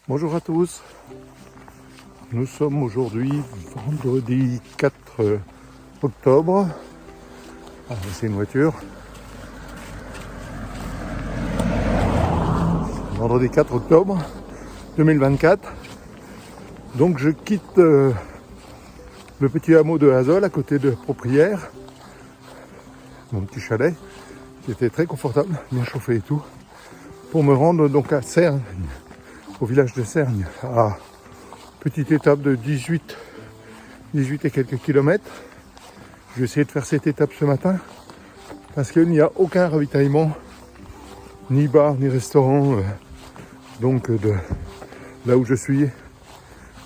Bonjour à tous, nous sommes aujourd'hui vendredi 4 octobre. C'est une voiture. Vendredi 4 octobre 2024. Donc je quitte le petit hameau de Hazol à côté de Proprières. Mon petit chalet qui était très confortable, bien chauffé et tout. Pour me rendre donc à Cergne, au village de Cergne, à petite étape de 18 et quelques kilomètres. Je vais essayer de faire cette étape ce matin parce qu'il n'y a aucun ravitaillement, ni bar, ni restaurant, donc de là où je suis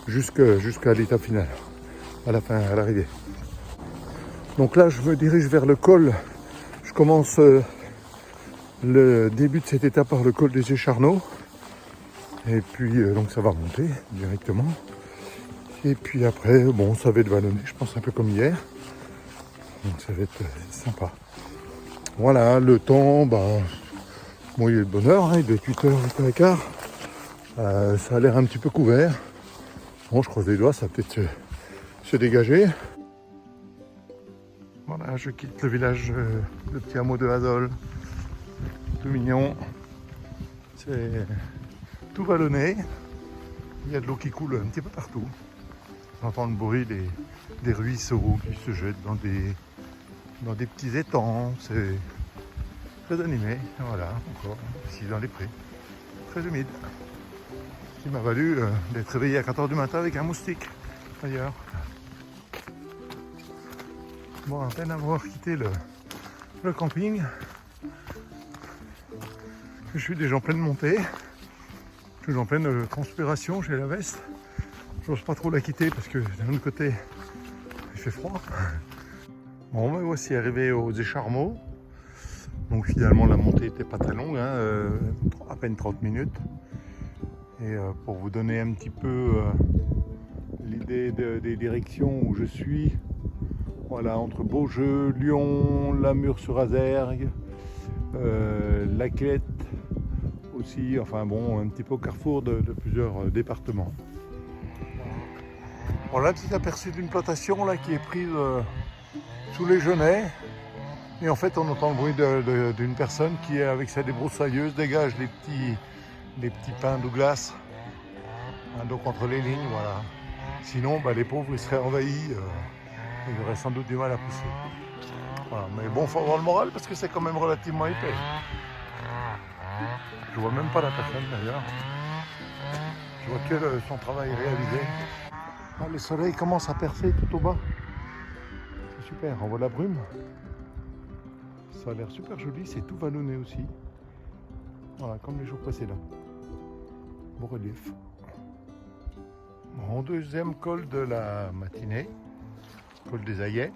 jusqu'à l'étape finale, à la fin, à l'arrivée. Donc là, je me dirige vers le col. Je commence le début de cette étape par le col des Écharneaux. Et puis, donc ça va remonter directement. Et puis après, bon, ça va être vallonné, je pense un peu comme hier. Donc ça va être sympa. Voilà, le temps, bon, il est de bonne heure, il est 8h, 8h15. Ça a l'air un petit peu couvert. Bon, je croise les doigts, ça va peut-être se dégager. Voilà, je quitte le village, le petit hameau de Hazol. Tout mignon. C'est tout vallonné. Il y a de l'eau qui coule un petit peu partout. J'entends le bruit des ruisseaux qui se jettent dans des petits étangs. C'est très animé. Voilà, encore ici dans les prés. Très humide. Ce qui m'a valu d'être réveillé à 4h du matin avec un moustique, d'ailleurs. Bon, à peine avoir quitté le camping, je suis déjà en pleine montée. Je suis en pleine transpiration, j'ai la veste. J'ose pas trop la quitter parce que d'un autre côté, il fait froid. Bon, me voici arrivé aux Écharmeaux. Donc finalement, la montée n'était pas très longue, à peine 30 minutes. Et pour vous donner un petit peu l'idée des directions où je suis, voilà, entre Beaujeu, Lyon, Lamure-sur-Azergue, Laclette aussi, enfin bon, un petit peu au carrefour de plusieurs départements. On a un petit aperçu d'une plantation là qui est prise sous les genêts. Et en fait, on entend le bruit d'une personne qui, avec sa débroussailleuse, dégage les petits pins Douglas. Donc entre les lignes, voilà. Sinon, les pauvres, ils seraient envahis. Ils auraient sans doute du mal à pousser. Voilà. Mais bon, il faut avoir le moral parce que c'est quand même relativement épais. Je vois même pas la personne d'ailleurs. Je vois que son travail réalisé. Le soleil commence à percer tout au bas. C'est super, on voit la brume. Ça a l'air super joli, c'est tout vallonné aussi. Voilà, comme les jours précédents. Beau relief. Bon, deuxième col de la matinée. Col des Aillets.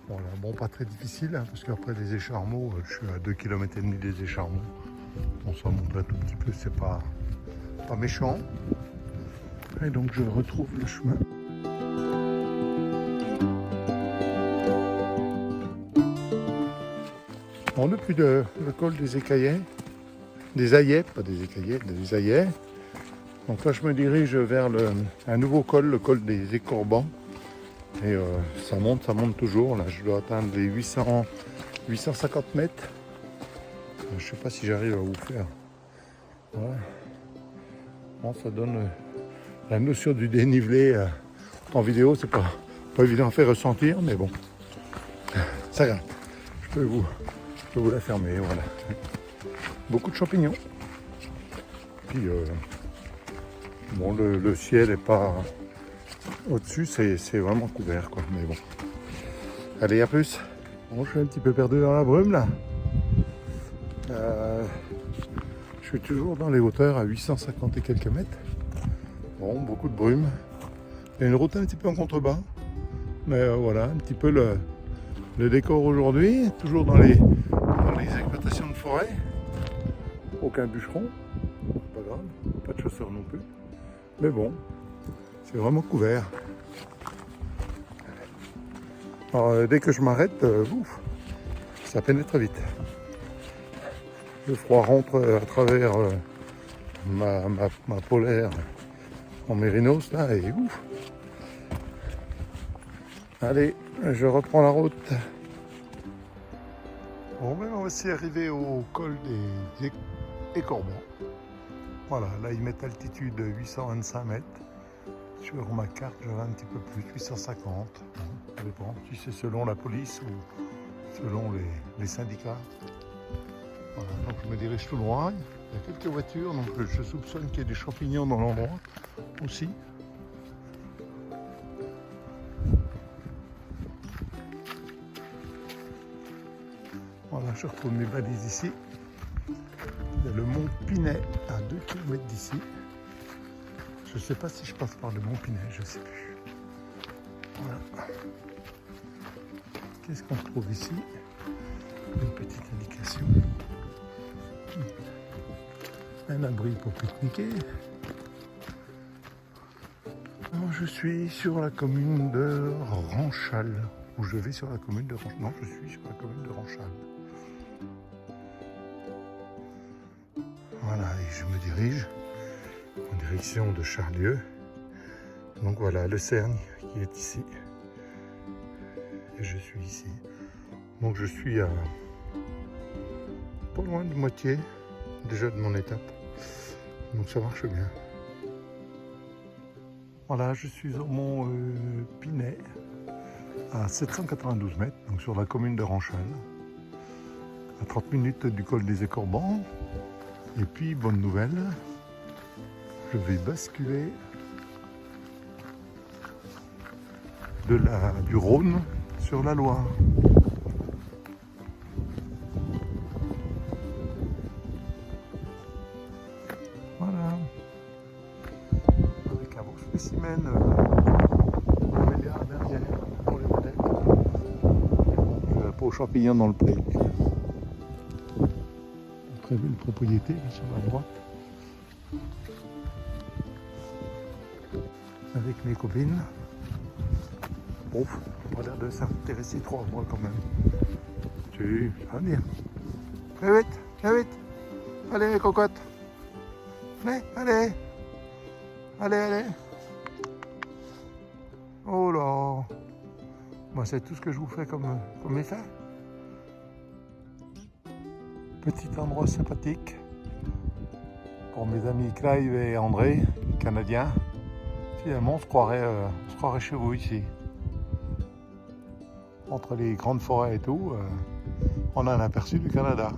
Bon, là, pas très difficile, parce qu'après les Écharmeaux, je suis à 2,5 km des Écharmeaux. On s'en monte un tout petit peu, c'est pas méchant. Et donc je retrouve le chemin. Bon, depuis le col des Écaillets, des Aillets, pas des Écaillets, des Aillets. Donc là je me dirige vers un nouveau col, le col des Écorbans. Et ça monte toujours. Là je dois atteindre les 850 mètres. Je ne sais pas si j'arrive à vous faire. Ouais. Bon, ça donne la notion du dénivelé en vidéo, c'est pas évident à faire ressentir, mais bon, ça grimpe. Je peux vous l'affirmer, voilà. Beaucoup de champignons. Puis bon, le ciel est pas au-dessus, c'est vraiment couvert, quoi. Mais bon. Allez, à plus. Bon, je suis un petit peu perdu dans la brume là. Je suis toujours dans les hauteurs à 850 et quelques mètres. Bon, beaucoup de brume. Il y a une route un petit peu en contrebas. Mais voilà, un petit peu le décor aujourd'hui. Toujours dans les exploitations de forêt. Aucun bûcheron. Pas grave. Pas de chasseurs non plus. Mais bon, c'est vraiment couvert. Alors, dès que je m'arrête, ça pénètre vite. Le froid rentre à travers ma polaire en mérinos là et ouf. Allez, je reprends la route. Bon, ben, on va aussi arriver au col des Écorbans. Voilà, là ils mettent altitude 825 mètres. Sur ma carte, j'avais un petit peu plus, 850. Bon, ça dépend si c'est selon la police ou selon les syndicats. Voilà, donc je me dirige tout droit. Il y a quelques voitures, donc je soupçonne qu'il y ait des champignons dans l'endroit aussi. Voilà, je retrouve mes balises ici. Il y a le mont Pinet à 2 km d'ici. Je ne sais pas si je passe par le mont Pinet, je ne sais plus. Voilà. Qu'est-ce qu'on trouve ici? Une petite indication. Un abri pour pique-niquer. Alors, je suis sur la commune de Ranchal. Ou je vais sur la commune de Ranchal. Non, je suis sur la commune de Ranchal. Voilà, et je me dirige en direction de Charlieu. Donc voilà, le Cergne qui est ici. Et je suis ici. Donc je suis à pas loin de moitié déjà de mon étape. Donc ça marche bien. Voilà, je suis au mont Pinet à 792 mètres, donc sur la commune de Ranchal. À 30 minutes du col des Écorbans. Et puis, bonne nouvelle, je vais basculer du Rhône sur la Loire. Voilà. Avec un beau spécimen Camellia bergère pour les modèles. Je vais pas aux champignons dans le pré. Très belle propriété là, sur la droite. Avec mes copines. Bon, on a l'air de s'intéresser trop à moi quand même. Tu vas venir. Viens vite, viens vite. Allez les cocottes. Allez, allez. Allez, allez. Oh là. Moi c'est tout ce que je vous fais comme effet. Petit endroit sympathique pour mes amis Clive et André, canadiens. Finalement, on se croirait chez vous ici. Entre les grandes forêts et tout, on a un aperçu du Canada.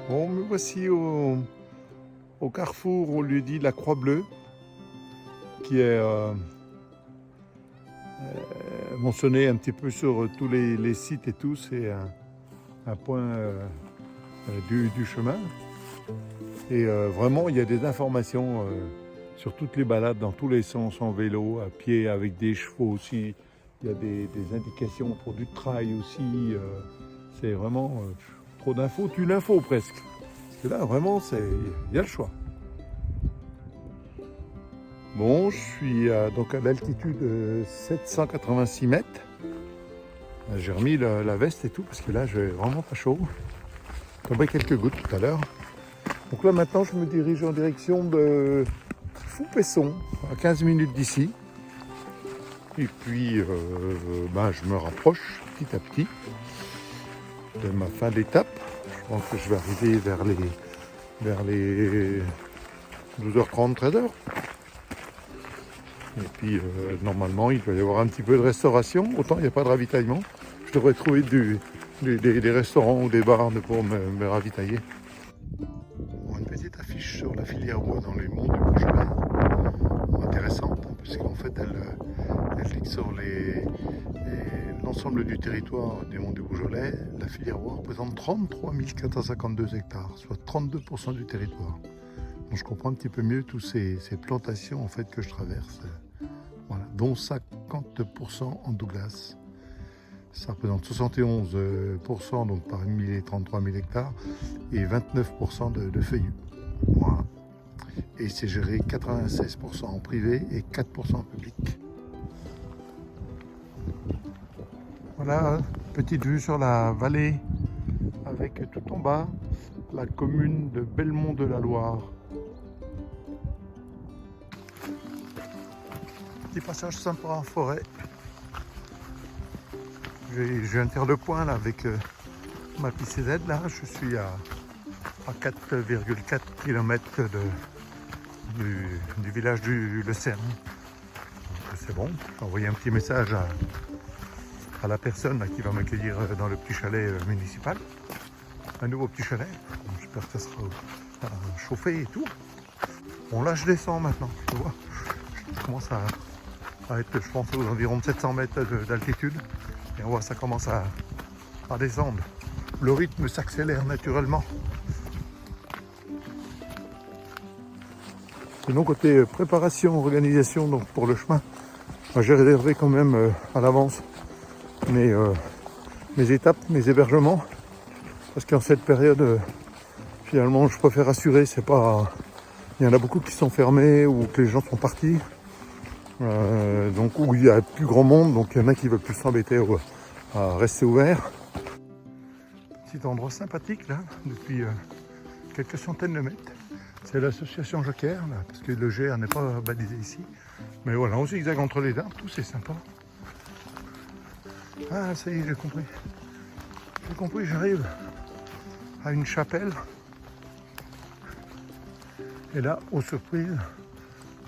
Bon, me voici au carrefour, on lui dit la Croix-Bleue, qui est mentionné un petit peu sur tous les sites et tout. C'est un point du chemin. Et vraiment, il y a des informations sur toutes les balades, dans tous les sens, en vélo, à pied, avec des chevaux aussi. Il y a des indications pour du trail aussi. C'est vraiment trop d'infos, tu l'info presque. Parce que là, vraiment, il y a le choix. Bon, je suis donc à l'altitude de 786 mètres. J'ai remis la veste et tout parce que là, j'ai vraiment pas chaud. J'ai tombé quelques gouttes tout à l'heure. Donc là, maintenant, je me dirige en direction de Foupesson, à 15 minutes d'ici. Et puis, je me rapproche petit à petit de ma fin d'étape. Je pense que je vais arriver vers les 12h30, 13h. Et puis, normalement, il doit y avoir un petit peu de restauration. Autant il n'y a pas de ravitaillement. Je devrais trouver des restaurants ou des bars pour me ravitailler. Une petite affiche sur la filière bois dans les monts du Beaujolais. Intéressante, puisqu'en fait, elle dit que sur l'ensemble du territoire des monts du Beaujolais, la filière bois représente 33 452 hectares, soit 32% du territoire. Donc je comprends un petit peu mieux toutes ces plantations en fait, que je traverse. Voilà, dont 50% en Douglas. Ça représente 71% donc parmi les 33 000 hectares et 29% de feuillus. Voilà. Et c'est géré 96% en privé et 4% en public. Voilà, Petite vue sur la vallée avec tout en bas la commune de Belmont de la Loire. Petit passage sympa en forêt. Je viens de faire le point là avec ma PCZ là. Je suis à 4,4 km du village du Le Cerne. C'est bon, j'ai envoyé un petit message à la personne là, qui va m'accueillir dans le petit chalet municipal. Un nouveau petit chalet. J'espère que ça sera chauffé et tout. Bon là je descends maintenant, tu vois. Je commence à être, je pense, aux environs de 700 mètres d'altitude. Et on voit ça commence à descendre. Le rythme s'accélère naturellement. Sinon côté préparation, organisation donc pour le chemin, j'ai réservé quand même à l'avance mes étapes, mes hébergements. Parce qu'en cette période, finalement, je préfère assurer, c'est pas. Il y en a beaucoup qui sont fermés ou que les gens sont partis. Donc où il y a plus grand monde, donc il y en a qui veulent plus s'embêter à rester ouvert. Petit endroit sympathique là, depuis quelques centaines de mètres. C'est l'association Joker, là, parce que le GR n'est pas balisé ici. Mais voilà, on zigzag entre les arbres, tout c'est sympa. Ah ça y est, j'ai compris. J'ai compris, j'arrive à une chapelle. Et là, aux surprises,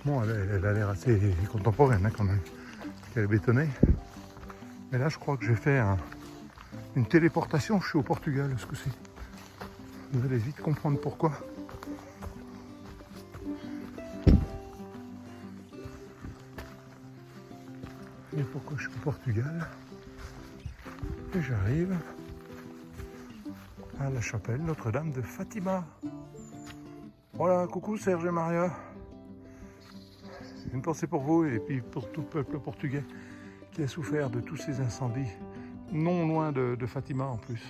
bon, elle a l'air assez contemporaine hein, quand même, parce qu'elle est bétonnée. Mais là, je crois que j'ai fait une téléportation. Je suis au Portugal, ce coup-ci. Vous allez vite comprendre pourquoi. Et pourquoi je suis au Portugal. Et j'arrive à la chapelle Notre-Dame de Fatima. Voilà, coucou Serge et Maria. Une pensée pour vous et puis pour tout le peuple portugais qui a souffert de tous ces incendies, non loin de Fatima en plus.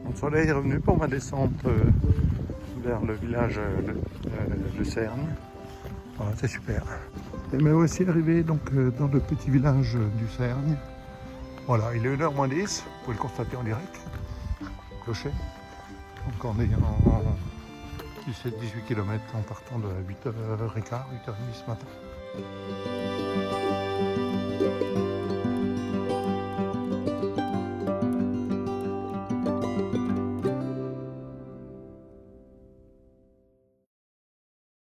Le soleil est revenu pour ma descente vers le village de Cergne. Voilà, c'est super. Et me voici arrivé donc dans le petit village du Cergne. Voilà, il est 1h moins 10, vous pouvez le constater en direct. Clocher. Donc en ayant 17-18 km en partant de 8h15, 8h30 ce matin.